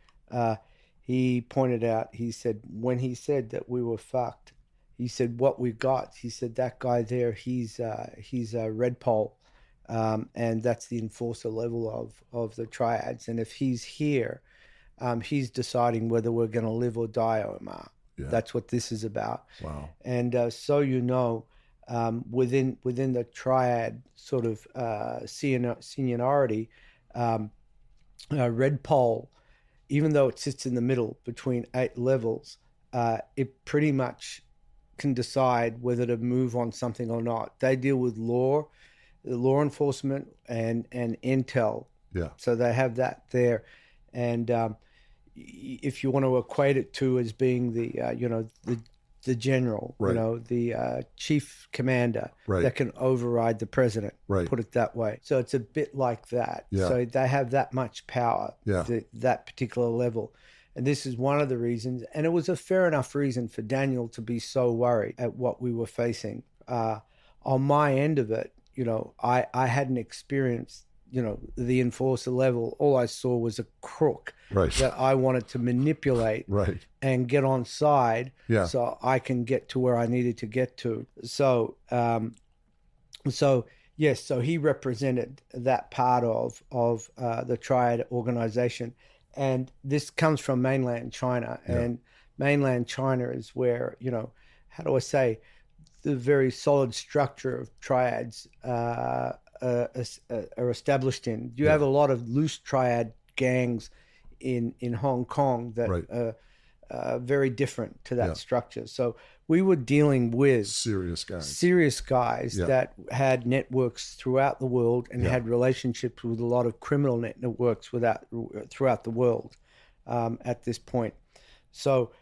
He pointed out, he said, when he said that we were fucked, he said, what we got, he said, that guy there, he's a red pole, and that's the enforcer level of the triads. And if he's here, he's deciding whether we're going to live or die, Omar. Yeah. That's what this is about. Wow. And so within the triad sort of seniority, red pole, even though it sits in the middle between 8 levels, it pretty much can decide whether to move on something or not. They deal with law enforcement and intel. Yeah. So they have that there. And if you want to equate it to as being the general, the chief commander that can override the president, put it that way. So it's a bit like that. Yeah. So they have that much power, that particular level. And this is one of the reasons, and it was a fair enough reason for Daniel to be so worried at what we were facing. On my end of it, I hadn't experienced, the enforcer level. All I saw was a crook that I wanted to manipulate and get on side so I can get to where I needed to get to. So he represented that part of the triad organization. And this comes from mainland China. Yeah. And mainland China is where, how do I say, the very solid structure of triads are established in. You have a lot of loose triad gangs in Hong Kong that are very different to that structure. So we were dealing with serious guys that had networks throughout the world and had relationships with a lot of criminal networks throughout the world at this point. So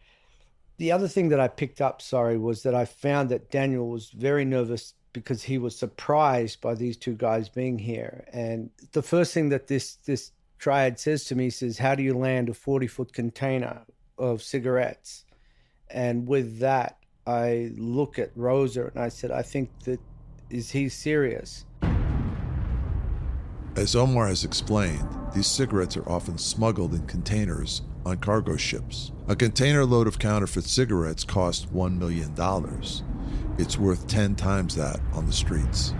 the other thing that I picked up, was that I found that Daniel was very nervous because he was surprised by these 2 guys being here. And the first thing that this triad says to me, says, how do you land a 40-foot container of cigarettes? And with that, I look at Rosa and I said, I think is he serious? As Omar has explained, these cigarettes are often smuggled in containers on cargo ships. A container load of counterfeit cigarettes costs $1 million. It's worth 10 times that on the streets.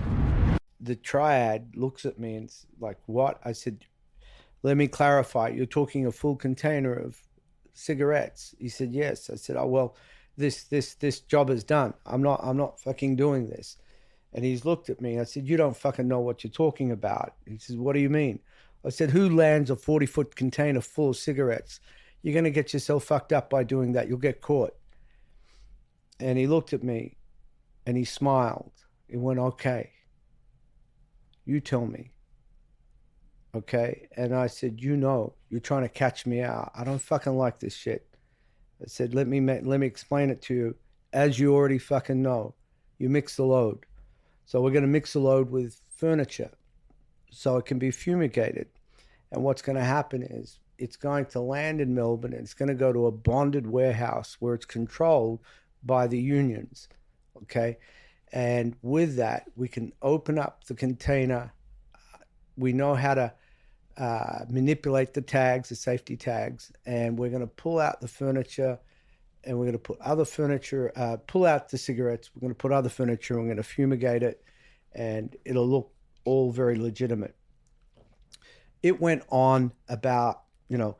The triad looks at me and it's like, what? I said, let me clarify. You're talking a full container of cigarettes? He said, yes. I said, oh, well, this job is done. I'm not fucking doing this. And he's looked at me. I said, you don't fucking know what you're talking about. He says, what do you mean? I said, who lands a 40-foot container full of cigarettes? You're going to get yourself fucked up by doing that. You'll get caught. And he looked at me and he smiled. He went, okay, you tell me. Okay. And I said, you're trying to catch me out. I don't fucking like this shit. I said, let me explain it to you. As you already fucking know, you mix the load. So we're going to mix the load with furniture so it can be fumigated. And what's going to happen is it's going to land in Melbourne and it's going to go to a bonded warehouse where it's controlled by the unions. Okay. And with that, we can open up the container. We know how to manipulate the tags, the safety tags, and we're going to pull out the furniture and we're going to put other furniture, pull out the cigarettes, we're going to put other furniture, and we're going to fumigate it, and it'll look all very legitimate. It went on about you know,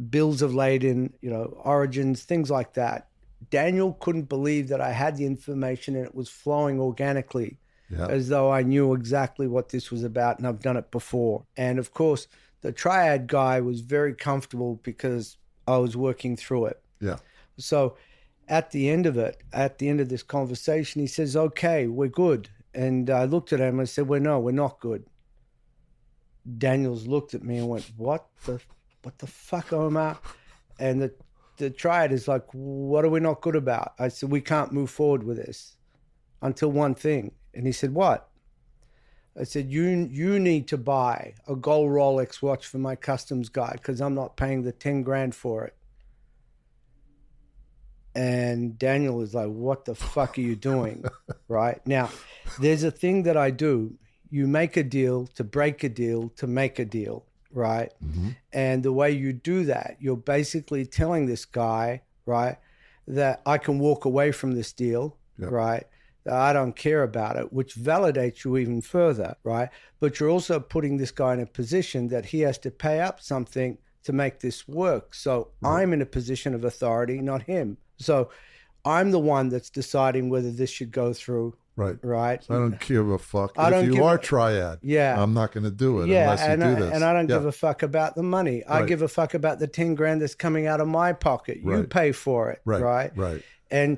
bills of lading, you know, origins, things like that. Daniel couldn't believe that I had the information and it was flowing organically, as though I knew exactly what this was about and I've done it before. And of course, the triad guy was very comfortable because I was working through it. Yeah. So at the end of this conversation, he says, okay, we're good. And I looked at him and I said, well, no, we're not good. Daniels looked at me and went, what the fuck, Omar? And the triad is like, what are we not good about? I said, we can't move forward with this until one thing. And he said, what? I said, you need to buy a gold Rolex watch for my customs guy because I'm not paying the 10 grand for it. And Daniel is like, what the fuck are you doing? Right? Now, there's a thing that I do. You make a deal to break a deal to make a deal, right? Mm-hmm. And the way you do that, you're basically telling this guy, right, that I can walk away from this deal, right? That I don't care about it, which validates you even further, right? But you're also putting this guy in a position that he has to pay up something to make this work. So I'm in a position of authority, not him. So I'm the one that's deciding whether this should go through. Right. So I don't give a fuck. If you are triad, I'm not going to do it unless you do this. And I don't give a fuck about the money. I give a fuck about the 10 grand that's coming out of my pocket. You pay for it. Right. And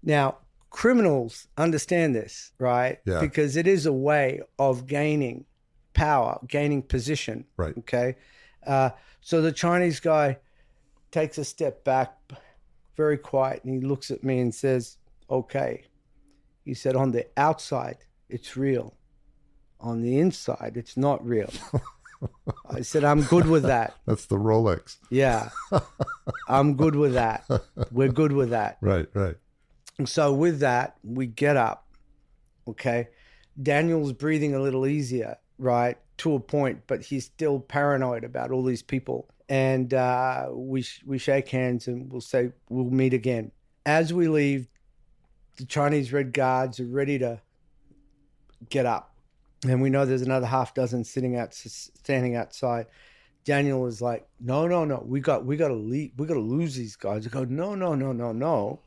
now criminals understand this, right? Yeah. Because it is a way of gaining power, gaining position. Right. Okay. So the Chinese guy takes a step back, very quiet, and he looks at me and says, okay. He said, on the outside, it's real. On the inside, it's not real. I said, I'm good with that. That's the Rolex. Yeah. I'm good with that. We're good with that. Right. And so with that, we get up, okay? Daniel's breathing a little easier, right, to a point, but he's still paranoid about all these people. And we shake hands and we'll say, we'll meet again. As we leave, the Chinese Red Guards are ready to get up. And we know there's another half dozen standing outside. Daniel is like, no. We got to leave. We got to lose these guys. I go, no.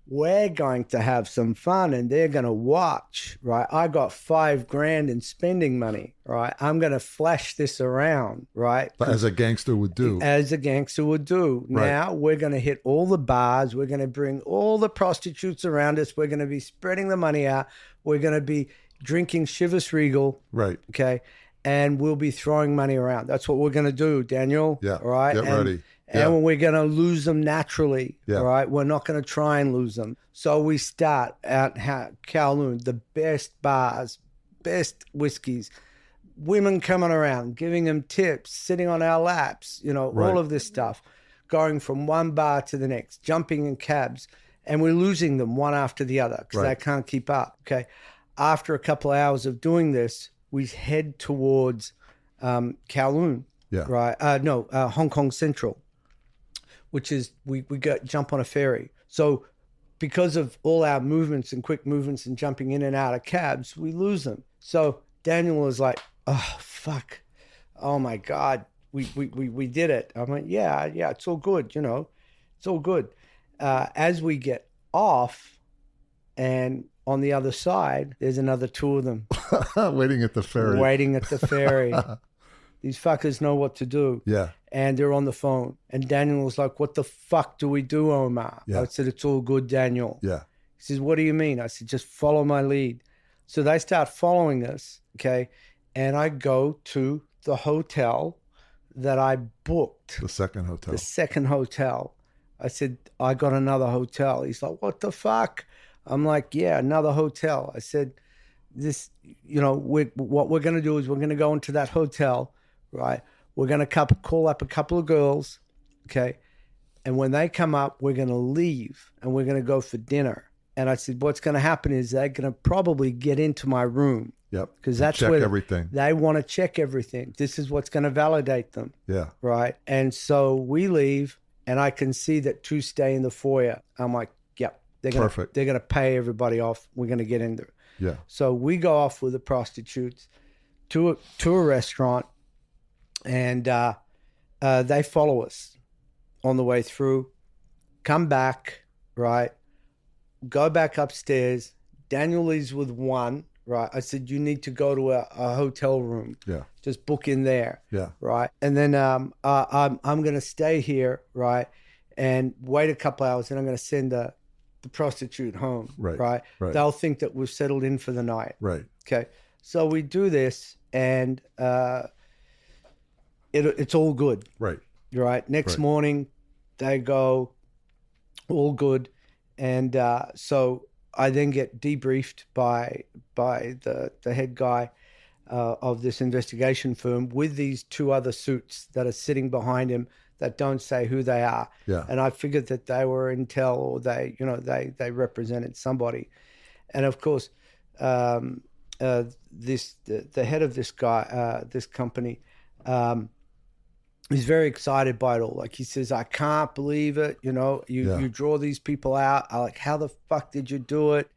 We're going to have some fun and they're going to watch, right? I got $5 grand in spending money, right? I'm going to flash this around, right? As a gangster would do. As a gangster would do. Right. Now we're going to hit all the bars. We're going to bring all the prostitutes around us. We're going to be spreading the money out. We're going to be drinking Chivas Regal. Right. Okay. And we'll be throwing money around. That's what we're going to do, Daniel. Yeah. All right. Get ready. And we're going to lose them naturally, right? We're not going to try and lose them. So we start at Kowloon, the best bars, best whiskeys, women coming around, giving them tips, sitting on our laps, all of this stuff, going from one bar to the next, jumping in cabs, and we're losing them one after the other because they can't keep up, okay? After a couple of hours of doing this, we head towards Kowloon, right? Hong Kong Central, which is we jump on a ferry. So because of all our movements and quick movements and jumping in and out of cabs, we lose them. So Daniel was like, oh, fuck. Oh, my God. We did it. I went, yeah, it's all good, It's all good. As we get off and on the other side, there's another two of them. Waiting at the ferry. These fuckers know what to do. Yeah. And they're on the phone. And Daniel was like, what the fuck do we do, Omar? Yeah. I said, it's all good, Daniel. Yeah. He says, what do you mean? I said, just follow my lead. So they start following us, okay? And I go to the hotel that I booked. The second hotel. I said, I got another hotel. He's like, what the fuck? I'm like, yeah, another hotel. I said, this, what we're going to do is we're going to go into that hotel, right? We're going to call up a couple of girls, okay? And when they come up, we're going to leave and we're going to go for dinner. And I said, what's going to happen is they're going to probably get into my room. Yep. Because that's check where everything. They want to check everything. This is what's going to validate them. Yeah. Right. And so we leave and I can see that two stay in the foyer. I'm like, yep, they're going to pay everybody off. We're going to get in there. Yeah. So we go off with the prostitutes to a restaurant, and They follow us on the way through, come back, right? Go back upstairs. Daniel leaves with one, right? I said, you need to go to a hotel room. Yeah. Just book in there. Yeah. Right. And then I'm going to stay here, right? And wait a couple hours, and I'm going to send the prostitute home. Right. Right. They'll think that we've settled in for the night. Right. Okay. So we do this, and it's all good. Right. Right. Next morning, they go, all good. And so I then get debriefed by the head guy of this investigation firm with these two other suits that are sitting behind him that don't say who they are. Yeah. And I figured that they were intel, or they represented somebody. And of course, the head of this guy, this company, he's very excited by it all. Like, he says, I can't believe it. You draw these people out. I like, how the fuck did you do it?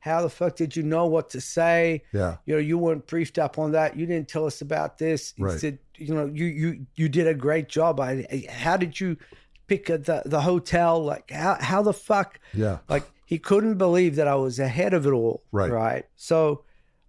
How the fuck did you know what to say? Yeah. You weren't briefed up on that. You didn't tell us about this. He said, you did a great job. How did you pick the hotel? Like, how the fuck? Yeah. Like, he couldn't believe that I was ahead of it all. Right. Right. So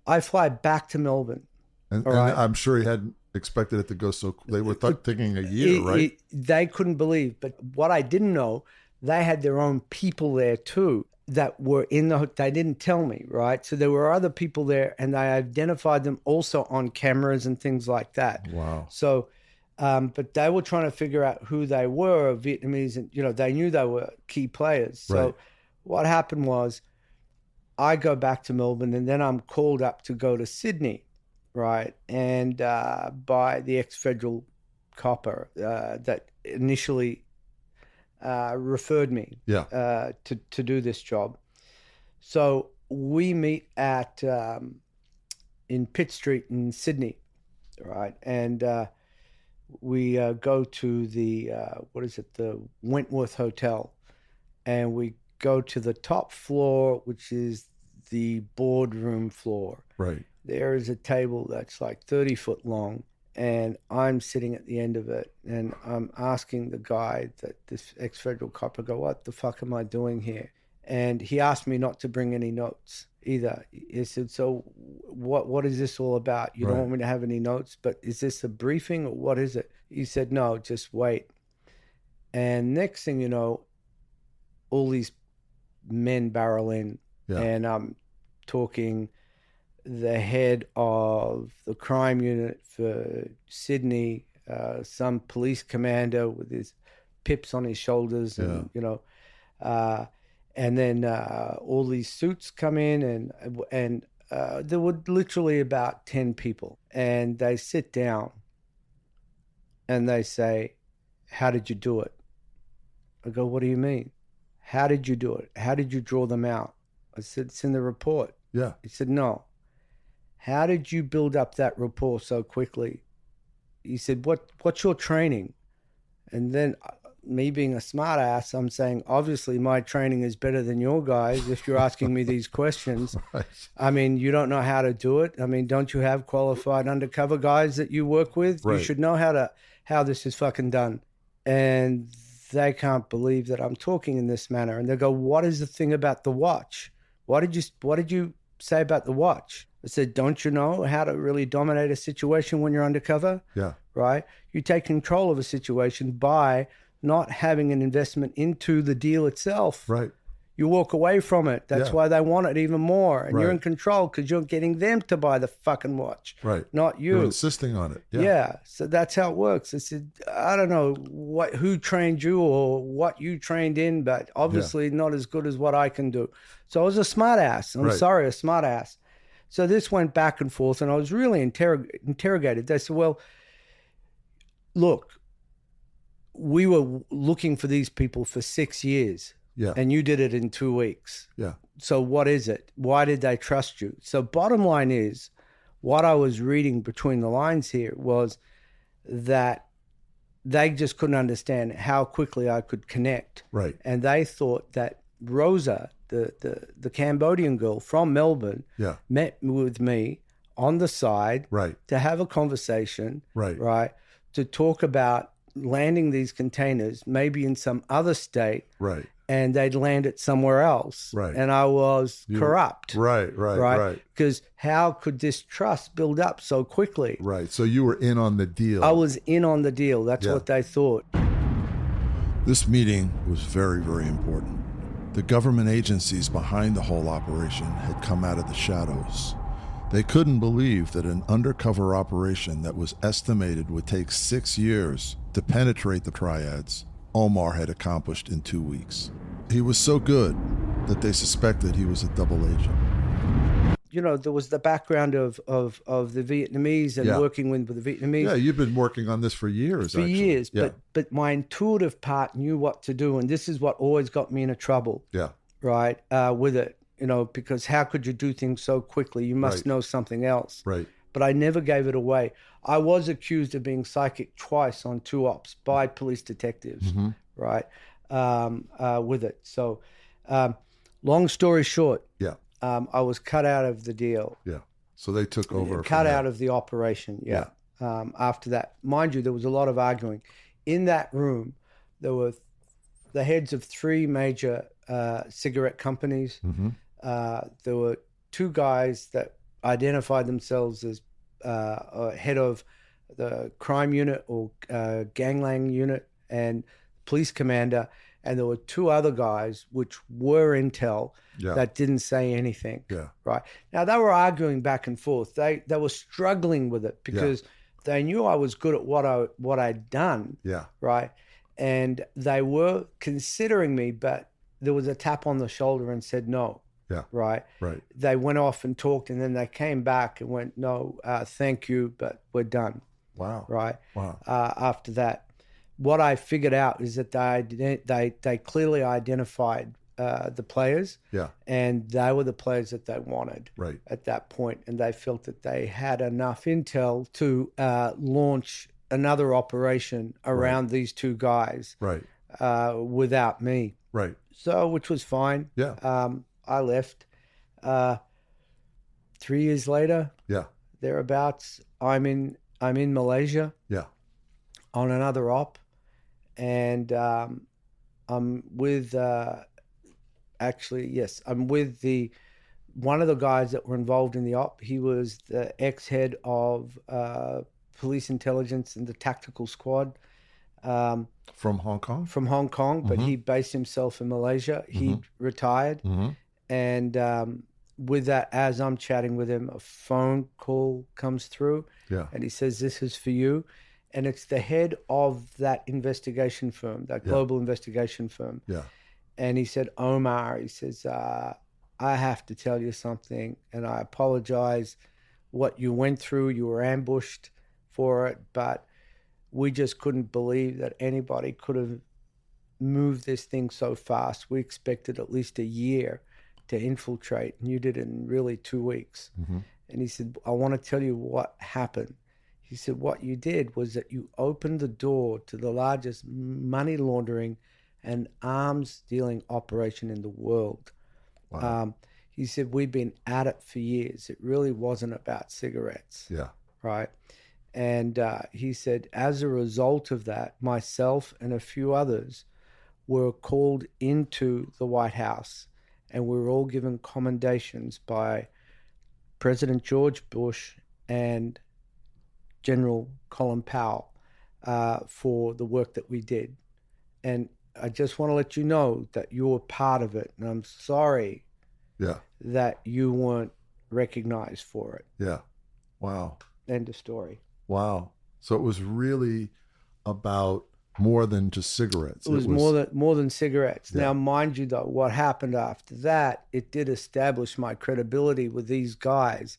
I fly back to Melbourne. And right? I'm sure he hadn't expected it to go so. They were thinking a year, right? They couldn't believe. But what I didn't know, they had their own people there too that were in they didn't tell me, right? So there were other people there, and they identified them also on cameras and things like that. Wow. So, but they were trying to figure out who they were, Vietnamese, and they knew they were key players. So what happened was, I go back to Melbourne, and then I'm called up to go to Sydney. Right. And by the ex-federal copper that initially referred me to do this job. So we meet in Pitt Street in Sydney. Right. And we go to the Wentworth Hotel, and we go to the top floor, which is the boardroom floor. Right. There is a table that's like 30 foot long, and I'm sitting at the end of it, and I'm asking the guy, this ex-federal cop, I go, what the fuck am I doing here? And he asked me not to bring any notes either. He said, so what is this all about? You don't want me to have any notes, but is this a briefing or what is it? He said, no, just wait. And next thing you know, all these men barrel in, and I'm talking the head of the crime unit for Sydney, some police commander with his pips on his shoulders, and and then all these suits come in, and there were literally about 10 people, and they sit down and they say, how did you do it? I go, what do you mean? How did you do it? How did you draw them out? I said, it's in the report. Yeah. He said, no. How did you build up that rapport so quickly? He said, what's your training? And then me being a smart ass, I'm saying, obviously my training is better than your guys if you're asking me these questions. Right. I mean, you don't know how to do it. I mean, don't you have qualified undercover guys that you work with? Right. You should know how this is fucking done. And they can't believe that I'm talking in this manner. And they go, what is the thing about the watch? What did you say about the watch? I said, don't you know how to really dominate a situation when you're undercover? Yeah. Right? You take control of a situation by not having an investment into the deal itself. Right. You walk away from it. That's why they want it even more. And you're in control because you're getting them to buy the fucking watch. Right. Not you. You're insisting on it. Yeah. So that's how it works. I said, I don't know who trained you or what you trained in, but obviously not as good as what I can do. So I was a smart ass. I'm sorry, a smart ass. So this went back and forth, and I was really interrogated. They said, well, look, we were looking for these people for 6 years. Yeah. And you did it in 2 weeks. Yeah. So what is it? Why did they trust you? So bottom line is, what I was reading between the lines here was that they just couldn't understand how quickly I could connect. Right. And they thought that Rosa, the Cambodian girl from Melbourne, met with me on the side to have a conversation, right, to talk about landing these containers, maybe in some other state, Right. and they'd land it somewhere else. Right. And I was corrupt. Right. Because how could this trust build up so quickly? Right. So you were in on the deal. I was in on the deal. That's what they thought. This meeting was very, very important. The government agencies behind the whole operation had come out of the shadows. They couldn't believe that an undercover operation that was estimated would take 6 years to penetrate the Triads, Omar had accomplished in 2 weeks. He was so good that they suspected he was a double agent. You know, there was the background of the Vietnamese and working with the Vietnamese. Yeah, you've been working on this for years, years, but my intuitive part knew what to do, and this is what always got me into trouble. Yeah. Right, with it, you know, because how could you do things so quickly? You must know something else. Right. But I never gave it away. I was accused of being psychic twice on 2 ops by police detectives, right, with it. So long story short, I was cut out of the deal. Yeah. So they took over. Cut out of the operation, after that. Mind you, there was a lot of arguing. In that room, there were the heads of 3 major cigarette companies. There were 2 guys that identified themselves as head of the crime unit or gangland unit and police commander, and there were 2 other guys which were intel that didn't say anything. Right. Now they were arguing back and forth. They were struggling with it because they knew I was good at what I'd done. Right. And they were considering me, but there was a tap on the shoulder and said no. Right. They went off and talked, and then they came back and went, no, thank you, but we're done. Wow. Right. Wow. After that, what I figured out is that they clearly identified the players. And they were the players that they wanted. At that point, and they felt that they had enough intel to launch another operation around these 2 guys. Without me. So, which was fine. I left. 3 years later, thereabouts, I'm in Malaysia. On another op, and I'm with I'm with one of the guys that were involved in the op. He was the ex-head of police intelligence and the tactical squad. From Hong Kong? From Hong Kong, but he based himself in Malaysia. He retired. And with that, as I'm chatting with him, a phone call comes through. And he says, this is for you. And it's the head of that investigation firm, that global investigation firm. And he said, Omar, he says, I have to tell you something, and I apologize what you went through. You were ambushed for it, but we just couldn't believe that anybody could have moved this thing so fast. We expected at least a year to infiltrate, and you did it in really 2 weeks. And he said, I want to tell you what happened. He said, what you did was that you opened the door to the largest money laundering and arms dealing operation in the world. He said, we've been at it for years. It really wasn't about cigarettes. Right. And he said, as a result of that, myself and a few others were called into the White House, and we were all given commendations by President George Bush and General Colin Powell for the work that we did. And I just want to let you know that you were part of it, and I'm sorry that you weren't recognized for it. Wow. End of story. Wow. So it was really about more than just cigarettes. It was more than cigarettes. Now, mind you, though, what happened after that, it did establish my credibility with these guys.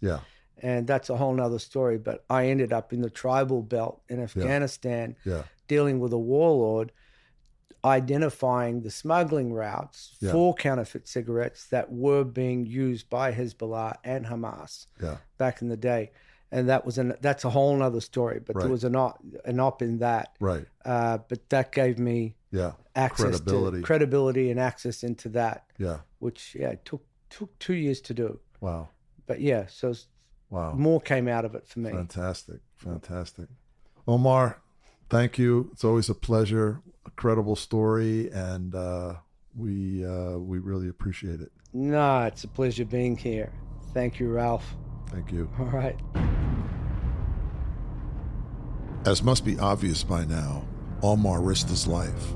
And that's a whole nother story. But I ended up in the tribal belt in Afghanistan, dealing with a warlord, identifying the smuggling routes for counterfeit cigarettes that were being used by Hezbollah and Hamas back in the day. And that's a whole nother story. But there was an op in that. But that gave me access to credibility and access into that. Which took 2 years to do. Wow. But more came out of it for me. Fantastic. Omar, Thank you. It's always a pleasure. A credible story, and we really appreciate it. No, it's a pleasure being here. Thank you, Ralph. Thank you. All right. As must be obvious by now, Omar risked his life.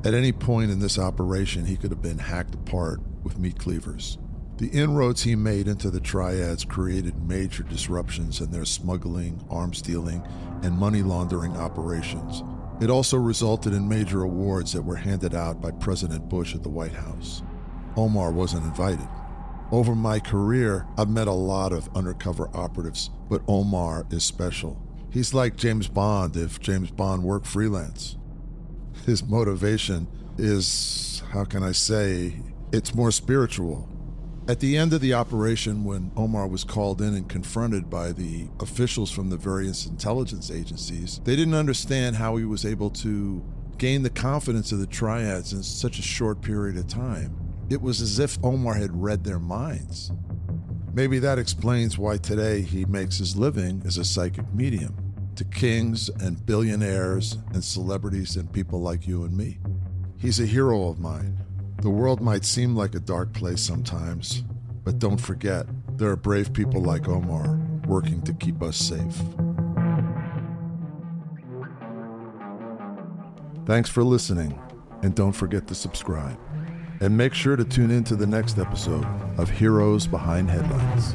At any point in this operation, he could have been hacked apart with meat cleavers. The inroads he made into the Triads created major disruptions in their smuggling, arms dealing, and money laundering operations. It also resulted in major awards that were handed out by President Bush at the White House. Omar wasn't invited. Over my career, I've met a lot of undercover operatives, but Omar is special. He's like James Bond if James Bond worked freelance. His motivation is, how can I say, it's more spiritual. At the end of the operation, when Omar was called in and confronted by the officials from the various intelligence agencies, they didn't understand how he was able to gain the confidence of the Triads in such a short period of time. It was as if Omar had read their minds. Maybe that explains why today he makes his living as a psychic medium to kings and billionaires and celebrities and people like you and me. He's a hero of mine. The world might seem like a dark place sometimes, but don't forget, there are brave people like Omar working to keep us safe. Thanks for listening, and don't forget to subscribe. And make sure to tune in to the next episode of Heroes Behind Headlines.